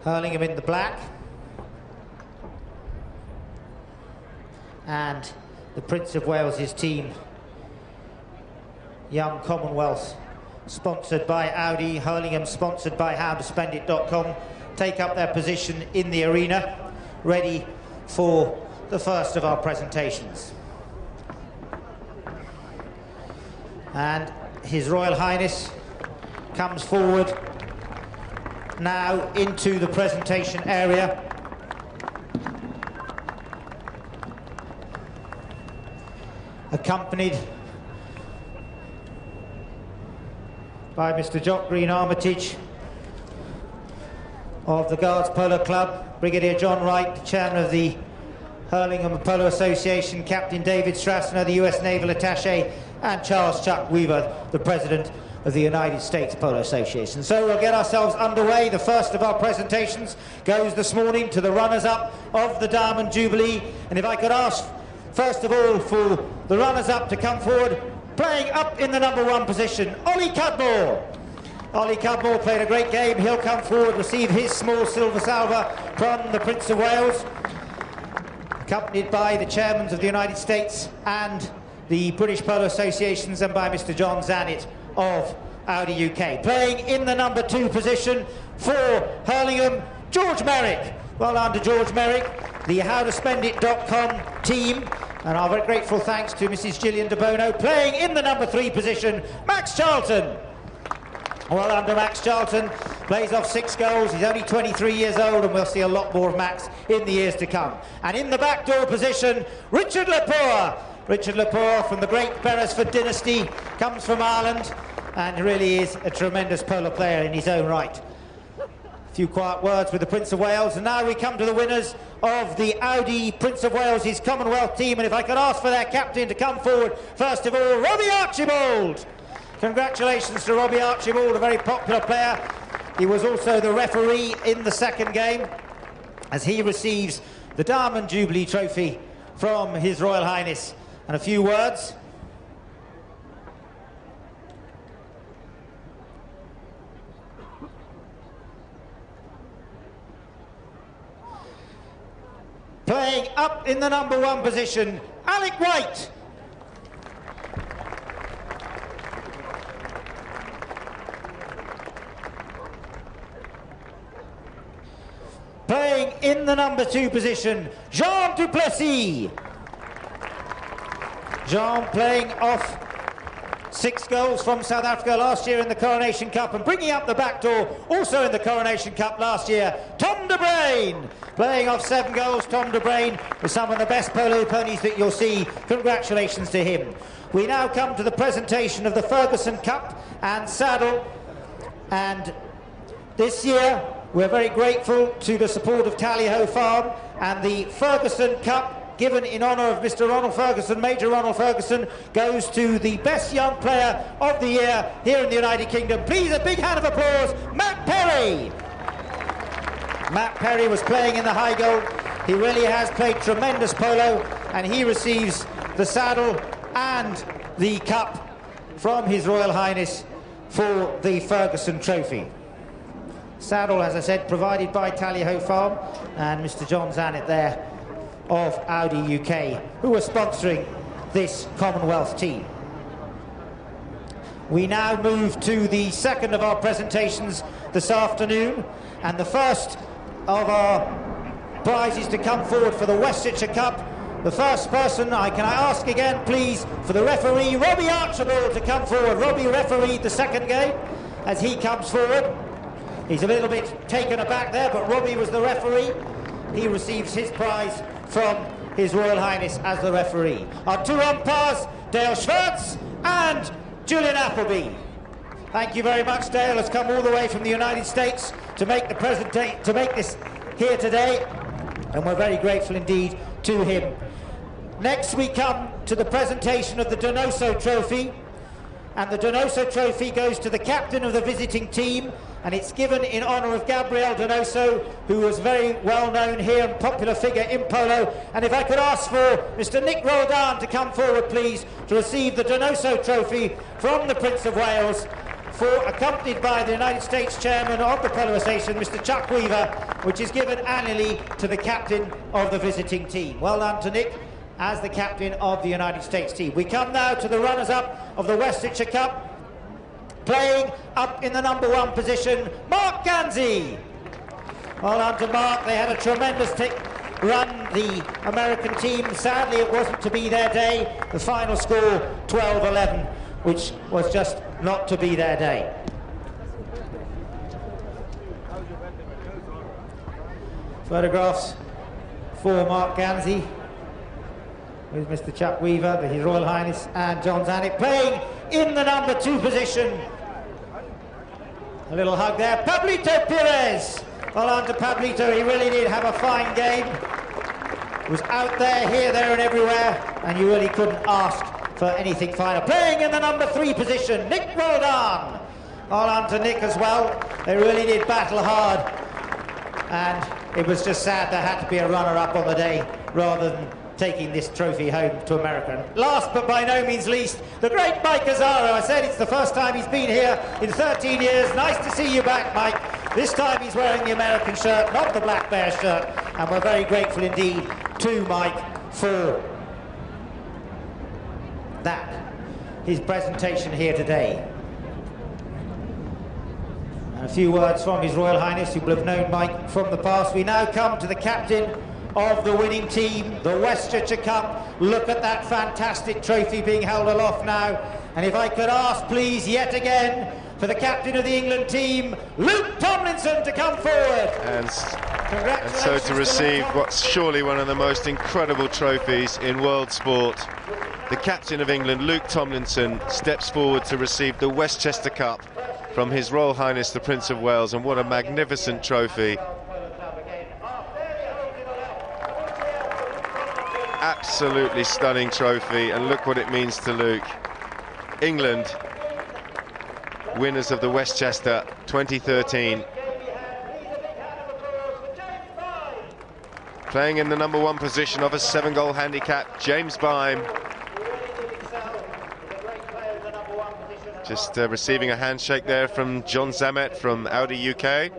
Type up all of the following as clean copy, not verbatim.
Hurlingham in the black. And the Prince of Wales' team, Young Commonwealth, sponsored by Audi, Hurlingham sponsored by howtospendit.com, take up their position in the arena, ready for the first of our presentations. And His Royal Highness comes forward now into the presentation area. Accompanied by Mr. Jock Green Armitage of the Guards Polo Club, Brigadier John Wright, the chairman of the Hurlingham Polo Association, Captain David Strassner, the US Naval Attaché, and Charles Chuck Weaver, the president of the United States Polo Association. So we'll get ourselves underway. The first of our presentations goes this morning to the runners-up of the Diamond Jubilee. And if I could ask, first of all, for the runners-up to come forward, playing up in the #1 position, Ollie Cudmore. Ollie Cudmore played a great game. He'll come forward, receive his small silver salver from the Prince of Wales, accompanied by the chairmen of the United States and the British Polo Associations, and by Mr. John Zanet of Audi UK. Playing in the #2 position for Hurlingham, George Merrick. Well done to George Merrick, the howtospendit.com team, and our very grateful thanks to Mrs. Gillian de Bono. Playing in the #3 position, Max Charlton. Well done to Max Charlton, plays off 6 goals. He's only 23 years old, and we'll see a lot more of Max in the years to come. And in the backdoor position, Richard Lepore. Richard Lepore from the great Beresford dynasty, comes from Ireland, and really is a tremendous polo player in his own right. A few quiet words with the Prince of Wales, and now we come to the winners of the Audi Prince of Wales' his Commonwealth team. And if I could ask for their captain to come forward, first of all, Robbie Archibald. Congratulations to Robbie Archibald, a very popular player. He was also the referee in the second game, as he receives the Diamond Jubilee Trophy from His Royal Highness. And a few words. Playing up in the #1 position, Alec White. Playing in the #2 position, Jean Duplessis. Jean playing off 6 goals from South Africa last year in the Coronation Cup, and bringing up the back door also in the Coronation Cup last year, Tom de Brain. Playing off 7 goals, Tom de Brain is some of the best polo ponies that you'll see. Congratulations to him. We now come to the presentation of the Ferguson Cup and Saddle, and this year we're very grateful to the support of Tally-Ho Farm, and the Ferguson Cup, given in honour of Mr. Ronald Ferguson, Major Ronald Ferguson, goes to the best young player of the year here in the United Kingdom. Please, a big hand of applause, Matt Perry. Matt Perry was playing in the high goal. He really has played tremendous polo, and he receives the saddle and the cup from His Royal Highness for the Ferguson Trophy. Saddle, as I said, provided by Tally-Ho Farm, and Mr. John Zanet there of Audi UK, who are sponsoring this Commonwealth team. We now move to the second of our presentations this afternoon, and the first of our prizes to come forward for the Westchester Cup. The first person, can I ask again, please, for the referee, Robbie Archibald, to come forward. Robbie refereed the second game as he comes forward. He's a little bit taken aback there, but Robbie was the referee. He receives his prize from His Royal Highness as the referee. Our 2 umpires, Dale Schwartz and Julian Appleby. Thank you very much. Dale has come all the way from the United States to make this here today, and we're very grateful indeed to him. Next we come to the presentation of the Donoso Trophy, and the Donoso Trophy goes to the captain of the visiting team, and it's given in honour of Gabriel Donoso, who was very well known here and popular figure in polo. And if I could ask for Mr. Nick Roldan to come forward, please, to receive the Donoso Trophy from the Prince of Wales accompanied by the United States Chairman of the Polo Association, Mr. Chuck Weaver, which is given annually to the captain of the visiting team. Well done to Nick as the captain of the United States team. We come now to the runners-up of the Westchester Cup. Playing up in the #1 position, Mark Gansey. Well done to Mark. They had a tremendous run, the American team. Sadly, it wasn't to be their day. The final score, 12-11, which was just not to be their day. Photographs for Mark Gansey with Mr. Chuck Weaver, His Royal Highness, and John Zanuck playing in the #2 position. A little hug there. Pablito Perez. Well on to Pablito. He really did have a fine game. He was out there, here, there and everywhere, and you really couldn't ask for anything finer. Playing in the #3 position, Nick Roldan. Well on to Nick as well. They really did battle hard, and it was just sad there had to be a runner-up on the day rather than taking this trophy home to America. And last but by no means least, the great Mike Azzaro. I said it's the first time he's been here in 13 years. Nice to see you back, Mike. This time he's wearing the American shirt, not the Black Bear shirt, and we're very grateful indeed to Mike for that, his presentation here today. And a few words from His Royal Highness, who will have known Mike from the past. We now come to the captain of the winning team, the Westchester Cup. Look at that fantastic trophy being held aloft now. And if I could ask, please, yet again, for the captain of the England team, Luke Tomlinson, to come forward. And so to receive what's surely one of the most incredible trophies in world sport. The captain of England, Luke Tomlinson, steps forward to receive the Westchester Cup from His Royal Highness the Prince of Wales, and what a magnificent trophy. Absolutely stunning trophy, and look what it means to Luke. England, winners of the Westchester 2013. Playing in the #1 position of a 7-goal handicap, James Byme. Just receiving a handshake there from John Zanuck from Audi UK.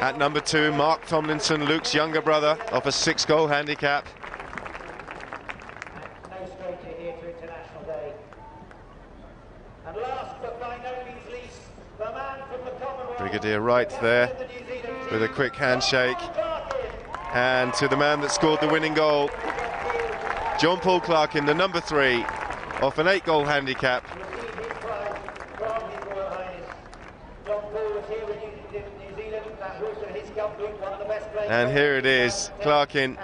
At #2, Mark Tomlinson, Luke's younger brother, off a 6-goal handicap. Brigadier Wright there with a quick handshake. And to the man that scored the winning goal, John Paul Clark in the #3, off an 8-goal handicap. And here it is, Clarkin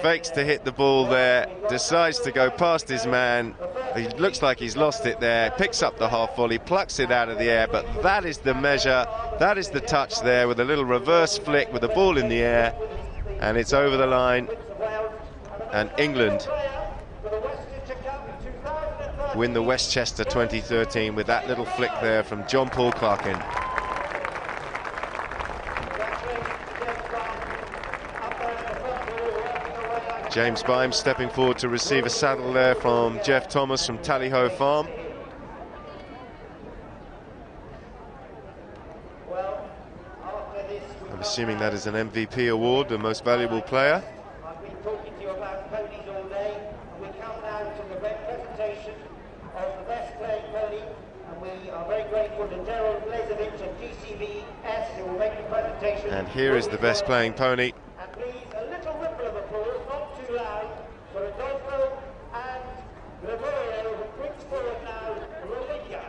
fakes to hit the ball there, decides to go past his man. He looks like he's lost it there, picks up the half volley, plucks it out of the air, but that is the measure, that is the touch there, with a little reverse flick with the ball in the air, and it's over the line. And England win the Westchester 2013 with that little flick there from John Paul Clarkin. James Byme stepping forward to receive a saddle there from Jeff Thomas from Tally Ho Farm. I'm assuming that is an MVP award, the most valuable player. I've been talking to you about ponies all day, and we come now to the presentation of the best playing pony, and we are very grateful to Gerald Blazevich of GCVS, who will make the presentation. And here is the best playing pony. And please, a little ripple of applause, not too loud, for Adolfo and Gregorio, who brings forward now Religa.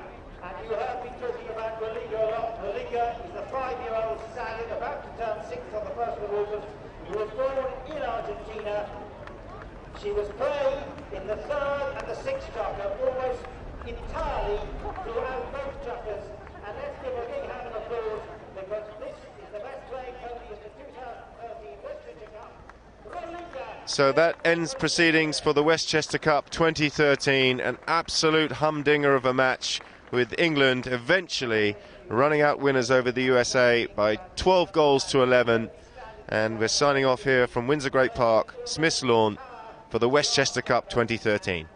And you heard me talking about Religa a lot. Religa is the 5-year-old stallion about to turn 6 on the 1st of August. He was born in Argentina. She was playing in the 3rd and the 6th chucker almost entirely throughout both chuckers. And let's give a big hand of applause, because this is the best playing pony in the 2013 Westchester Cup. So that ends proceedings for the Westchester Cup 2013. An absolute humdinger of a match, with England eventually running out winners over the USA by 12 goals to 11. And we're signing off here from Windsor Great Park, Smith's Lawn, for the Westchester Cup 2013.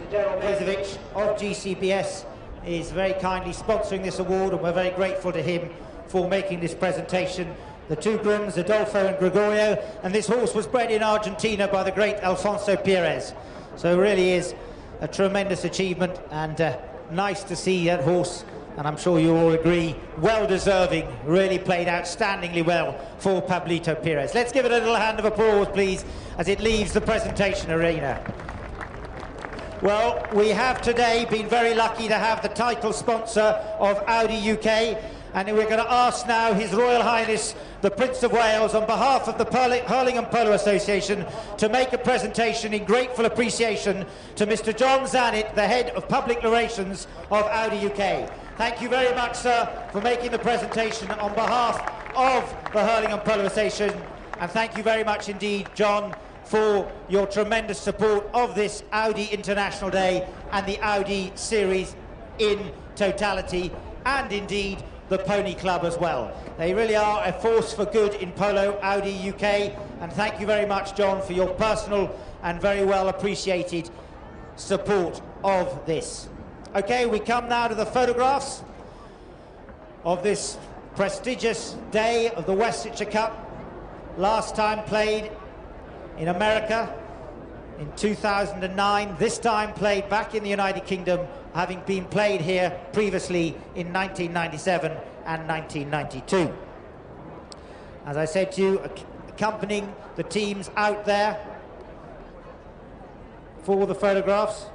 Kozovic of GCBS is very kindly sponsoring this award, and we're very grateful to him for making this presentation. The two grooms, Adolfo and Gregorio, and this horse was bred in Argentina by the great Alfonso Perez. So it really is a tremendous achievement, and nice to see that horse, and I'm sure you all agree, well deserving, really played outstandingly well for Pablito Perez. Let's give it a little hand of applause, please, as it leaves the presentation arena. Well, we have today been very lucky to have the title sponsor of Audi UK, and we're going to ask now His Royal Highness the Prince of Wales, on behalf of the Hurling and Polo Association, to make a presentation in grateful appreciation to Mr. John Zanet, the Head of Public Relations of Audi UK. Thank you very much, sir, for making the presentation on behalf of the Hurling and Polo Association, and thank you very much indeed, John, for your tremendous support of this Audi International Day and the Audi series in totality, and indeed the Pony Club as well. They really are a force for good in polo, Audi UK, and thank you very much, John, for your personal and very well appreciated support of this. Okay, we come now to the photographs of this prestigious day of the Westchester Cup, last time played in America in 2009, this time played back in the United Kingdom, having been played here previously in 1997 and 1992. As I said to you, accompanying the teams out there for the photographs,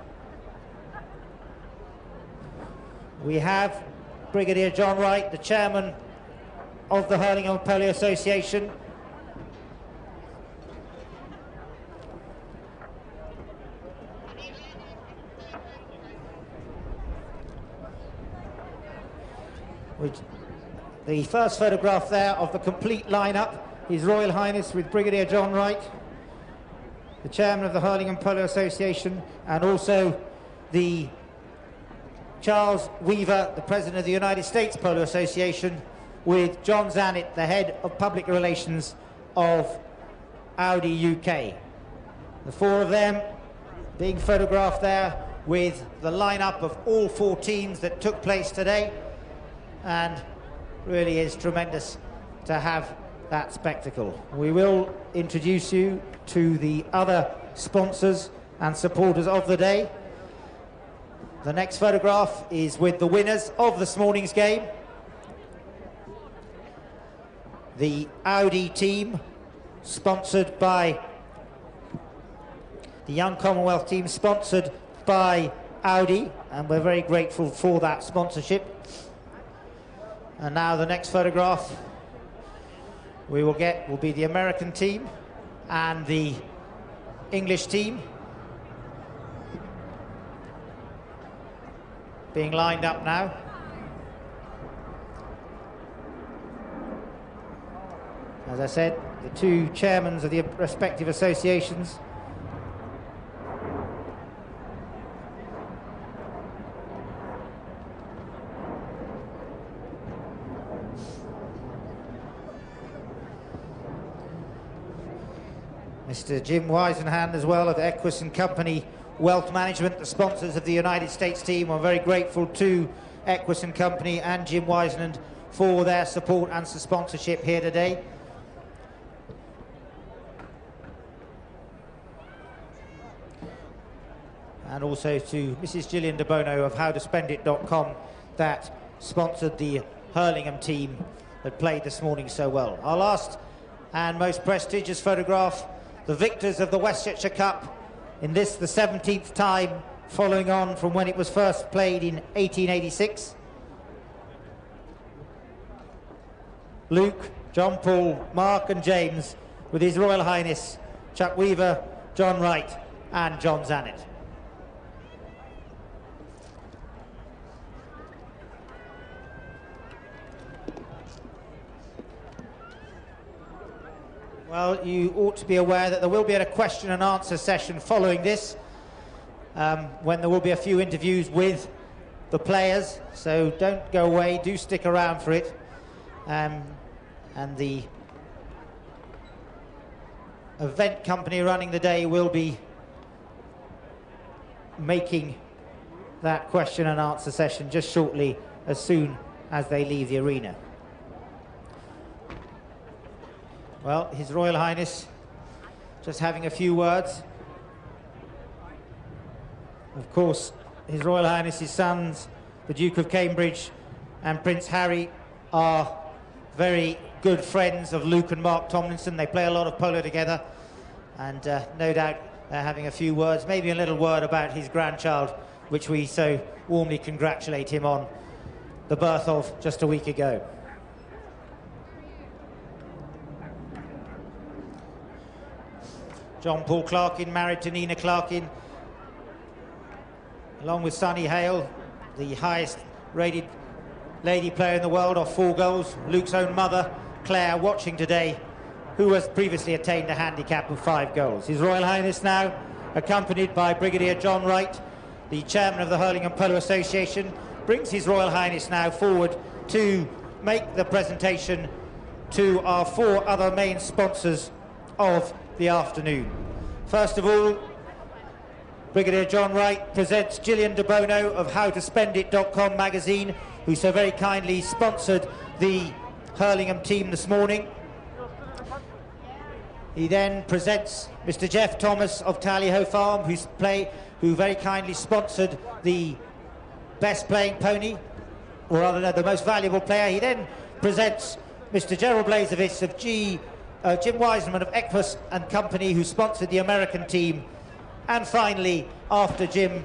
we have Brigadier John Wright, the chairman of the Hurling and Polo Association, the first photograph there of the complete lineup, His Royal Highness with Brigadier John Wright, the chairman of the Hurling and Polo Association, and also the Charles Weaver, the president of the United States Polo Association, with John Zanet, the head of public relations of Audi UK. The four of them being photographed there with the lineup of all four teams that took place today, and really is tremendous to have that spectacle. We will introduce you to the other sponsors and supporters of the day. The next photograph is with the winners of this morning's game. The Audi team, sponsored by the Young Commonwealth team, sponsored by Audi, and we're very grateful for that sponsorship. And now the next photograph we will get will be the American team and the English team being lined up now. As I said, the two chairmen of the respective associations. Mr. Jim Weisenhand as well of Equus and Company Wealth Management, the sponsors of the United States team. We're very grateful to Equus and Company and Jim Weisenhand for their support and sponsorship here today. And also to Mrs. Gillian De Bono of howtospendit.com that sponsored the Hurlingham team that played this morning so well. Our last and most prestigious photograph, the victors of the Westchester Cup, in this the 17th time, following on from when it was first played in 1886. Luke, John Paul, Mark and James, with His Royal Highness Chuck Weaver, John Wright and John Zanet. Well, you ought to be aware that there will be a question and answer session following this, when there will be a few interviews with the players, so don't go away, do stick around for it. And the event company running the day will be making that question and answer session just shortly, as soon as they leave the arena. Well, His Royal Highness just having a few words. Of course, His Royal Highness's sons, the Duke of Cambridge and Prince Harry, are very good friends of Luke and Mark Tomlinson. They play a lot of polo together, and no doubt they're having a few words, maybe a little word about his grandchild, which we so warmly congratulate him on the birth of just a week ago. John Paul Clarkin, married to Nina Clarkin, along with Sunny Hale, the highest rated lady player in the world, of 4 goals. Luke's own mother, Claire, watching today, who has previously attained a handicap of 5 goals. His Royal Highness now, accompanied by Brigadier John Wright, the chairman of the Hurling and Polo Association, brings His Royal Highness now forward to make the presentation to our 4 other main sponsors of the afternoon. First of all, Brigadier John Wright presents Gillian de Bono of HowToSpendIt.com magazine, who so very kindly sponsored the Hurlingham team this morning. He then presents Mr. Jeff Thomas of Tally Ho Farm, who very kindly sponsored the best playing pony, or rather no, the most valuable player. He then presents Mr. Gerald Blazevich of Jim Wiseman of Equus and Company, who sponsored the American team. And finally, after Jim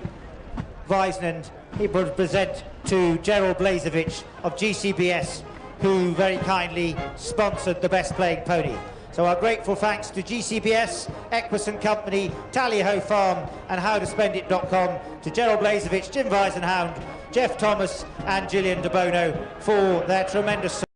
Wiseman, he will present to Gerald Blazevich of GCBS, who very kindly sponsored the best playing pony. So our grateful thanks to GCBS, Equus and Company, Tally Ho Farm and HowToSpendIt.com, to Gerald Blazevich, Jim Weisenhound, Jeff Thomas and Gillian de Bono for their tremendous support.